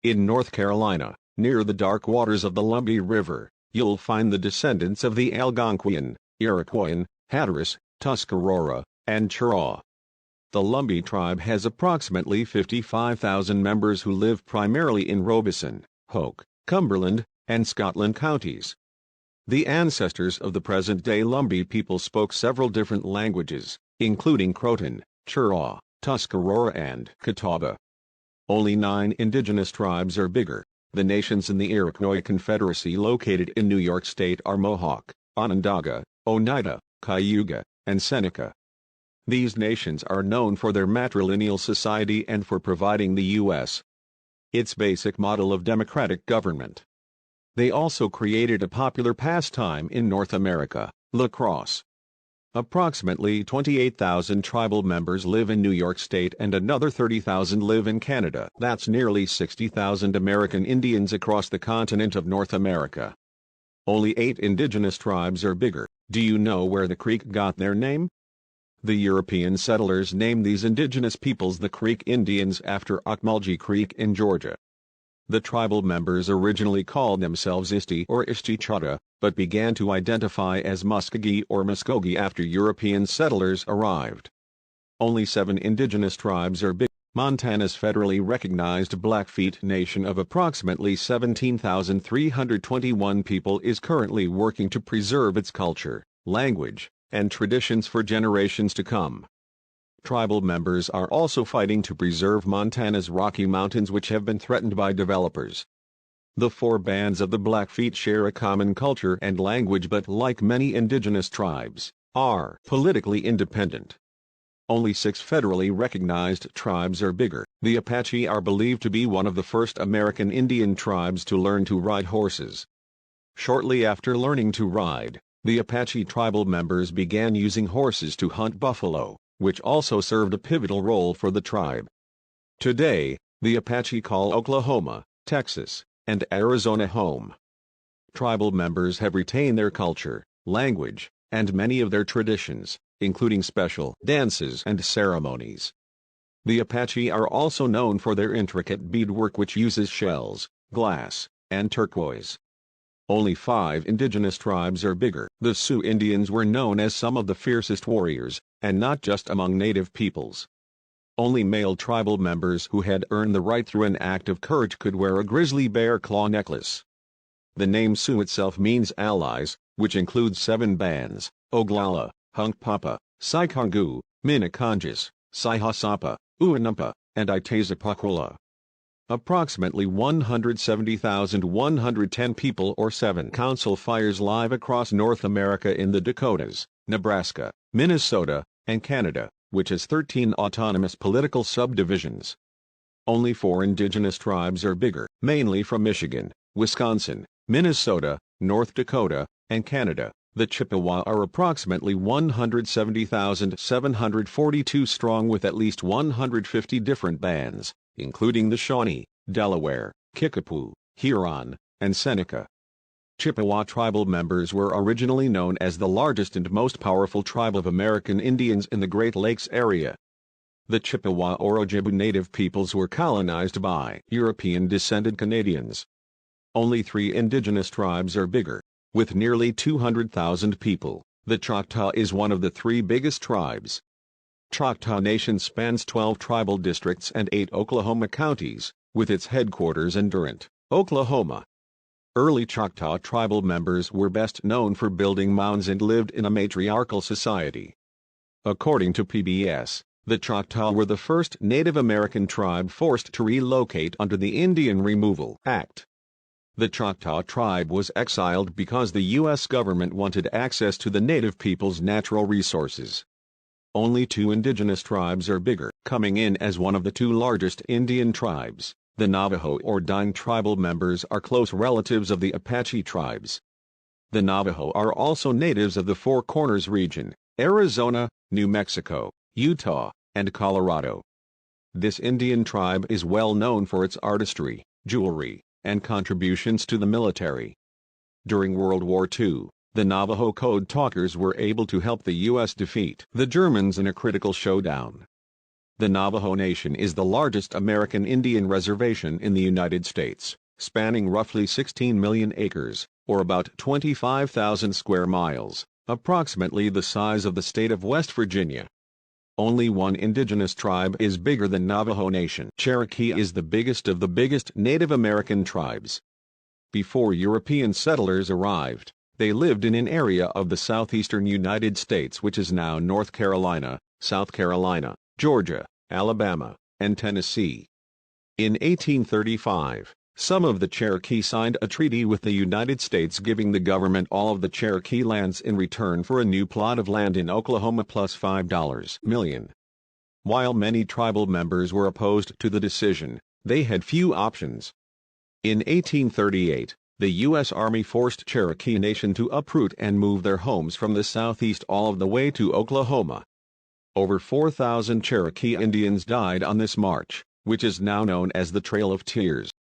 In North Carolina, near the dark waters of the Lumbee River, you'll find the descendants of the Algonquian, Iroquoian, Hatteras, Tuscarora, and Cheraw. The Lumbee tribe has approximately 55,000 members who live primarily in Robeson, Hoke, Cumberland, and Scotland counties. The ancestors of the present-day Lumbee people spoke several different languages, including Croton, Cheraw, Tuscarora and Catawba. Only 9 indigenous tribes are bigger. The nations in the Iroquois Confederacy located in New York State are Mohawk, Onondaga, Oneida, Cayuga, and Seneca. These nations are known for their matrilineal society and for providing the U.S. its basic model of democratic government. They also created a popular pastime in North America, lacrosse. Approximately 28,000 tribal members live in New York State and another 30,000 live in Canada. That's nearly 60,000 American Indians across the continent of North America. Only 8 indigenous tribes are bigger. Do you know where the Creek got their name? The European settlers named these indigenous peoples the Creek Indians after Ocmulgee Creek in Georgia. The tribal members originally called themselves Isti or Ishtichata, but began to identify as Muskogee or Muskogee after European settlers arrived. Only 7 indigenous tribes are big. Montana's federally recognized Blackfeet Nation of approximately 17,321 people is currently working to preserve its culture, language, and traditions for generations to come. Tribal members are also fighting to preserve Montana's Rocky Mountains, which have been threatened by developers. The 4 bands of the Blackfeet share a common culture and language, but like many indigenous tribes, are politically independent. Only 6 federally recognized tribes are bigger. The Apache are believed to be one of the first American Indian tribes to learn to ride horses. Shortly after learning to ride, the Apache tribal members began using horses to hunt buffalo, which also served a pivotal role for the tribe. Today, the Apache call Oklahoma, Texas, and Arizona home. Tribal members have retained their culture, language, and many of their traditions, including special dances and ceremonies. The Apache are also known for their intricate beadwork, which uses shells, glass, and turquoise. Only 5 indigenous tribes are bigger. The Sioux Indians were known as some of the fiercest warriors, and not just among native peoples. Only male tribal members who had earned the right through an act of courage could wear a grizzly bear claw necklace. The name Sioux itself means allies, which includes 7 bands: Oglala, Hunkpapa, Saikongu, Minneconjis, Sihasapa, Uinumpa, and Itazapaquila. Approximately 170,110 people or 7 council fires live across North America in the Dakotas, Nebraska, Minnesota, and Canada, which has 13 autonomous political subdivisions. Only 4 indigenous tribes are bigger, mainly from Michigan, Wisconsin, Minnesota, North Dakota, and Canada. The Chippewa are approximately 170,742 strong with at least 150 different bands, including the Shawnee, Delaware, Kickapoo, Huron, and Seneca. Chippewa tribal members were originally known as the largest and most powerful tribe of American Indians in the Great Lakes area. The Chippewa or Ojibwe native peoples were colonized by European-descended Canadians. Only 3 indigenous tribes are bigger. With nearly 200,000 people, the Choctaw is one of the 3 biggest tribes. Choctaw Nation spans 12 tribal districts and 8 Oklahoma counties, with its headquarters in Durant, Oklahoma. Early Choctaw tribal members were best known for building mounds and lived in a matriarchal society. According to PBS, the Choctaw were the first Native American tribe forced to relocate under the Indian Removal Act. The Choctaw tribe was exiled because the U.S. government wanted access to the native people's natural resources. Only 2 indigenous tribes are bigger, coming in as one of the 2 largest Indian tribes. The Navajo or Dine tribal members are close relatives of the Apache tribes. The Navajo are also natives of the Four Corners region, Arizona, New Mexico, Utah, and Colorado. This Indian tribe is well known for its artistry, jewelry, and contributions to the military. During World War II, the Navajo code talkers were able to help the U.S. defeat the Germans in a critical showdown. The Navajo Nation is the largest American Indian reservation in the United States, spanning roughly 16 million acres, or about 25,000 square miles, approximately the size of the state of West Virginia. Only one indigenous tribe is bigger than Navajo Nation. Cherokee is the biggest of the biggest Native American tribes. Before European settlers arrived, they lived in an area of the southeastern United States which is now North Carolina, South Carolina, Georgia, Alabama, and Tennessee. In 1835, some of the Cherokee signed a treaty with the United States giving the government all of the Cherokee lands in return for a new plot of land in Oklahoma plus $5 million. While many tribal members were opposed to the decision, they had few options. In 1838, the U.S. Army forced Cherokee Nation to uproot and move their homes from the southeast all of the way to Oklahoma. Over 4,000 Cherokee Indians died on this march, which is now known as the Trail of Tears.